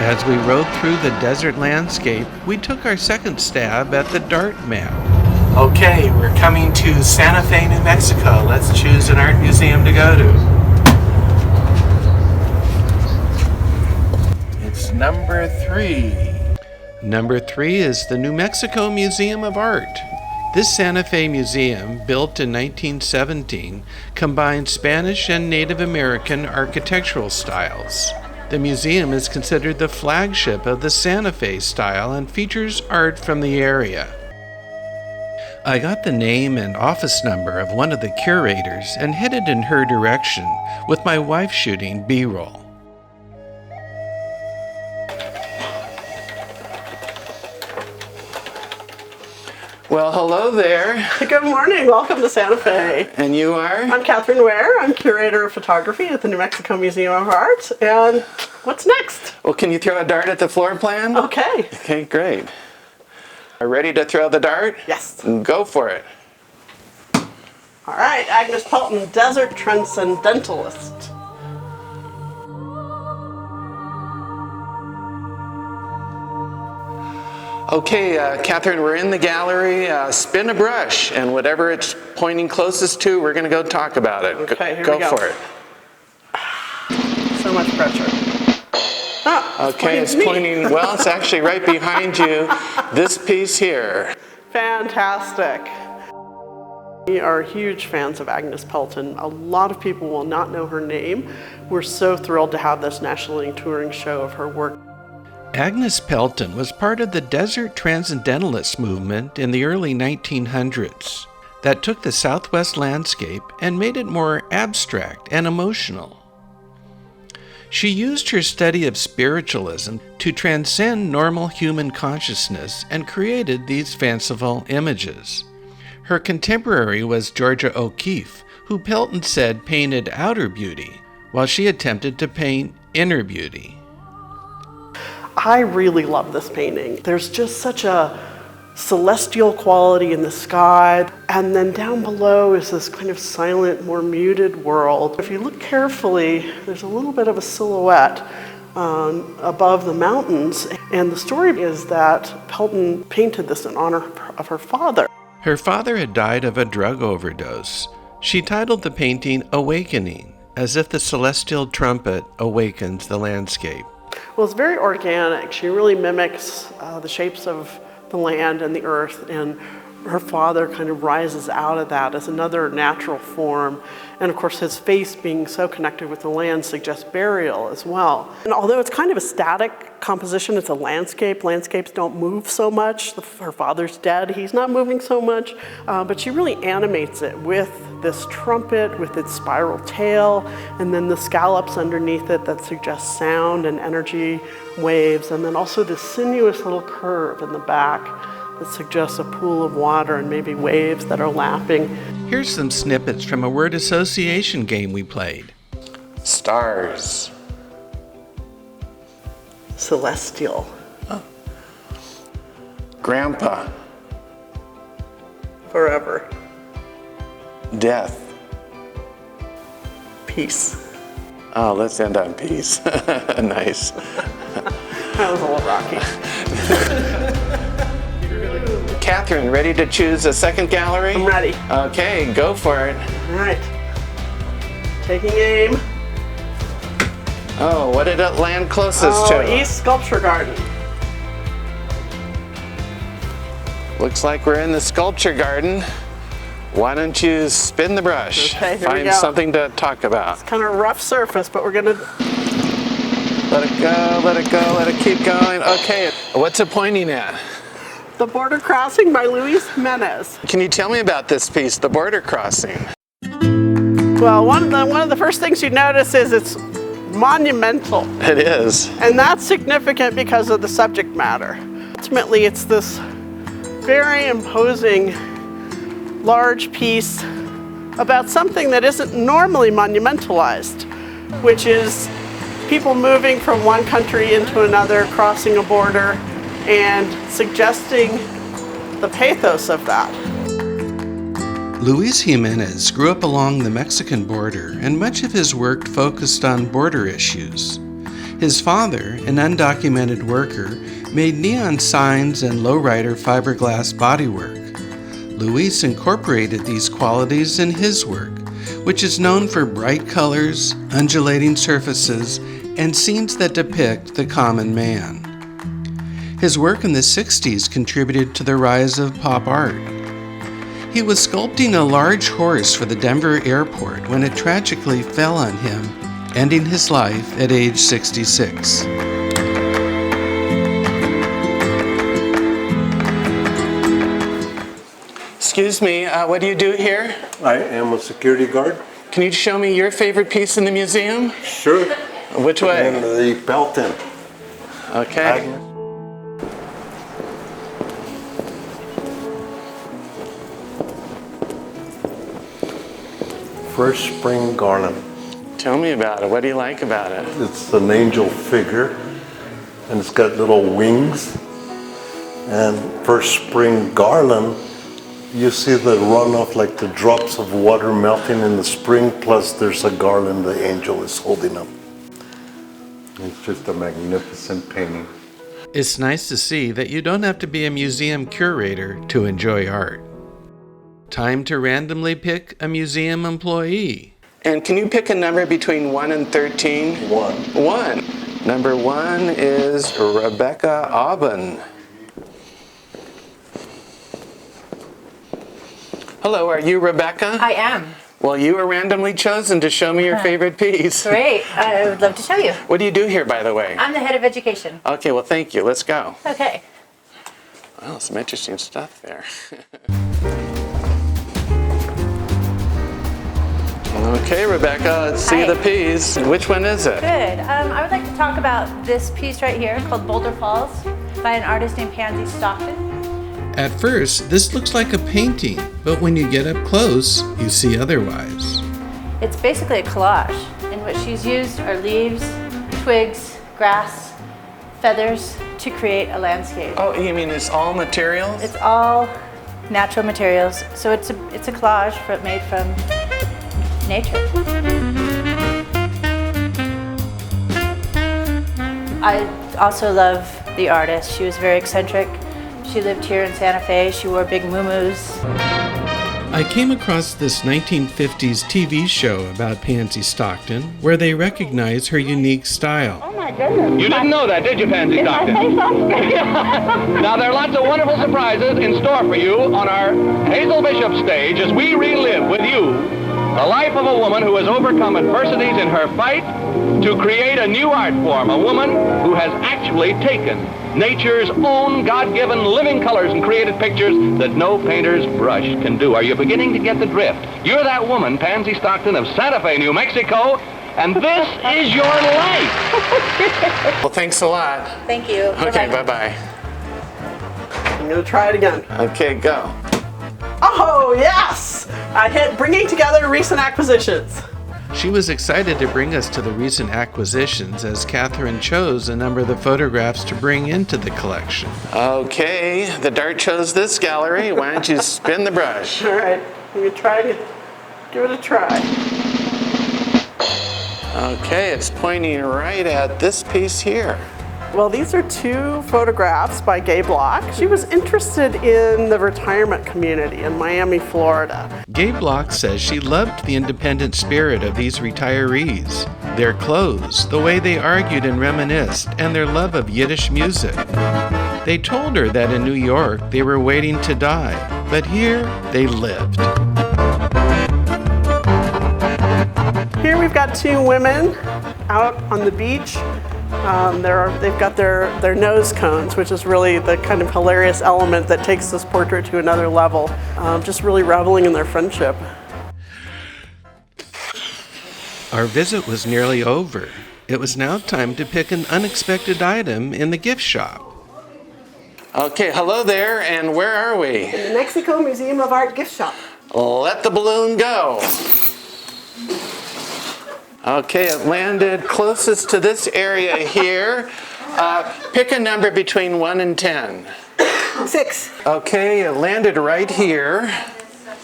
As we rode through the desert landscape, we took our second stab at the DART map. Okay, we're coming to Santa Fe, New Mexico. Let's choose an art museum to go to. It's number 3. Number 3 is the New Mexico Museum of Art. This Santa Fe museum, built in 1917, combines Spanish and Native American architectural styles. The museum is considered the flagship of the Santa Fe style and features art from the area. I got the name and office number of one of the curators and headed in her direction, with my wife shooting B-roll. Well, hello there. Good morning. Welcome to Santa Fe. And you are? I'm Catherine Ware. I'm curator of photography at the New Mexico Museum of Art. And what's next? Well, can you throw a dart at the floor plan? Okay. Okay, great. Are you ready to throw the dart? Yes. Go for it. All right, Agnes Pelton, Desert Transcendentalist. Okay, Catherine, we're in the gallery. Spin a brush, and whatever it's pointing closest to, we're going to go talk about it. Okay, here go we go. for it. So much pressure. Okay, it's pointing, well, it's actually right behind you, this piece here. Fantastic. We are huge fans of Agnes Pelton. A lot of people will not know her name. We're so thrilled to have this nationally touring show of her work. Agnes Pelton was part of the Desert Transcendentalist movement in the early 1900s that took the Southwest landscape and made it more abstract and emotional. She used her study of spiritualism to transcend normal human consciousness and created these fanciful images. Her contemporary was Georgia O'Keeffe, who Pelton said painted outer beauty, while she attempted to paint inner beauty. I really love this painting. There's just such a celestial quality in the sky, and then down below is this kind of silent, more muted world. If you look carefully, there's a little bit of a silhouette above the mountains, and the story is that Pelton painted this in honor of her father. Her father had died of a drug overdose. She titled the painting Awakening, as if the celestial trumpet awakens the landscape. Well, it's very organic. She really mimics the shapes of the land and the earth, and her father kind of rises out of that as another natural form. And of course, his face being so connected with the land suggests burial as well. And although it's kind of a static composition, it's a landscape. Landscapes don't move so much. Her father's dead, he's not moving so much, but she really animates it with this trumpet, with its spiral tail, and then the scallops underneath it that suggest sound and energy waves, and then also this sinuous little curve in the back that suggests a pool of water and maybe waves that are lapping. Here's some snippets from a word association game we played. Stars. Celestial. Oh. Grandpa. Forever. Death. Peace. Oh, let's end on peace. Nice. That was a little rocky. Catherine, ready to choose a second gallery? I'm ready. Okay, go for it. All right. Taking aim. Oh, what did it land closest to? East Sculpture Garden. Looks like we're in the sculpture garden. Why don't you spin the brush? Okay, here we Find go. something to talk about. It's kind of a rough surface, but we're gonna... Let it go, let it go, let it keep going. Okay, what's it pointing at? The Border Crossing by Luis Jimenez. Can you tell me about this piece, The Border Crossing? Well, one of the first things you notice is it's monumental. It is. And that's significant because of the subject matter. Ultimately, it's this very imposing, large piece about something that isn't normally monumentalized, which is people moving from one country into another, crossing a border, and suggesting the pathos of that. Luis Jimenez grew up along the Mexican border, and much of his work focused on border issues. His father, an undocumented worker, made neon signs and lowrider fiberglass bodywork. Luis incorporated these qualities in his work, which is known for bright colors, undulating surfaces, and scenes that depict the common man. His work in the 60s contributed to the rise of pop art. He was sculpting a large horse for the Denver airport when it tragically fell on him, ending his life at age 66. Excuse me, what do you do here? I am a security guard. Can you show me your favorite piece in the museum? Sure. Which way? And the Pelton. Okay. First spring garland. Tell me about it. What do you like about it? It's an angel figure, and it's got little wings. And first spring garland, you see the runoff like the drops of water melting in the spring, plus there's a garland the angel is holding up. It's just a magnificent painting. It's nice to see that you don't have to be a museum curator to enjoy art. Time to randomly pick a museum employee. And can you pick a number between 1 and 13? 1. 1. Number 1 is Rebecca Aubin. Hello, are you Rebecca? I am. Well, you were randomly chosen to show me your favorite piece. Great. I would love to show you. What do you do here, by the way? I'm the head of education. Okay, well, thank you. Let's go. Okay. Well, some interesting stuff there. Okay, Rebecca, let's see Hi. the piece. Which one is it? Good. I would like to talk about this piece right here called Boulder Falls by an artist named Pansy Stockton. At first, this looks like a painting, but when you get up close, you see otherwise. It's basically a collage, and what she's used are leaves, twigs, grass, feathers to create a landscape. Oh, you mean it's all materials? It's all natural materials, so it's a collage made from nature. I also love the artist. She was very eccentric. She lived here in Santa Fe. She wore big muumuus. I came across this 1950s TV show about Pansy Stockton, where they recognize her unique style. Oh my goodness. You didn't know that, did you, Pansy Stockton? Now, there are lots of wonderful surprises in store for you on our Hazel Bishop stage as we relive with you the life of a woman who has overcome adversities in her fight to create a new art form, a woman who has actually taken nature's own God-given living colors and created pictures that no painter's brush can do. Are you beginning to get the drift? You're that woman, Pansy Stockton of Santa Fe, New Mexico, and this is your life. Well, thanks a lot. Thank you. Okay, bye-bye. I'm going to try it again. Okay, go. Oh, yes! I hit bringing together recent acquisitions. She was excited to bring us to the recent acquisitions as Catherine chose a number of the photographs to bring into the collection. Okay, the dart chose this gallery. Why don't you spin the brush? All right, let me try to give it a try. Okay, it's pointing right at this piece here. Well, these are 2 photographs by Gay Block. She was interested in the retirement community in Miami, Florida. Gay Block says she loved the independent spirit of these retirees, their clothes, the way they argued and reminisced, and their love of Yiddish music. They told her that in New York they were waiting to die, but here they lived. Here we've got 2 women out on the beach. They've got their nose cones, which is really the kind of hilarious element that takes this portrait to another level. Just really reveling in their friendship. Our visit was nearly over. It was now time to pick an unexpected item in the gift shop. Okay, hello there, and where are we? In the Mexico Museum of Art gift shop. Let the balloon go. Okay, it landed closest to this area here. Pick a number between 1 and 10. 6. Okay, it landed right here.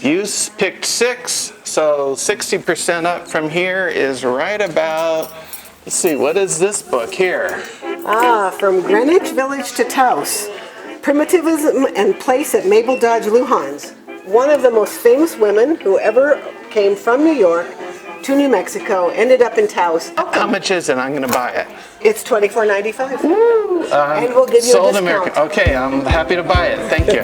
You picked 6, so 60% up from here is right about Let's see, what is this book here? From Greenwich Village to Taos, Primitivism and Place at Mabel Dodge Lujan's. One of the most famous women who ever came from New York to New Mexico, ended up in Taos. How much is it? I'm going to buy it. It's $24.95. And we'll give you Sold a discount. American. Okay, I'm happy to buy it. Thank you.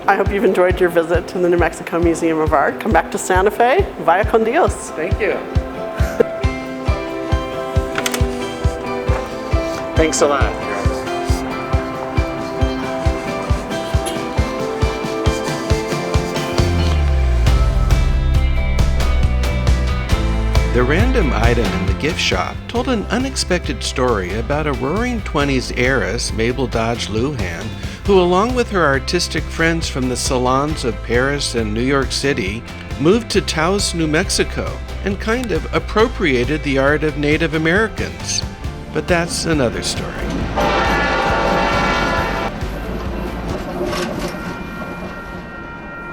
I hope you've enjoyed your visit to the New Mexico Museum of Art. Come back to Santa Fe. Vaya con Dios. Thank you. Thanks a lot. The random item in the gift shop told an unexpected story about a roaring 20s heiress, Mabel Dodge Lujan, who, along with her artistic friends from the salons of Paris and New York City, moved to Taos, New Mexico, and kind of appropriated the art of Native Americans. But that's another story.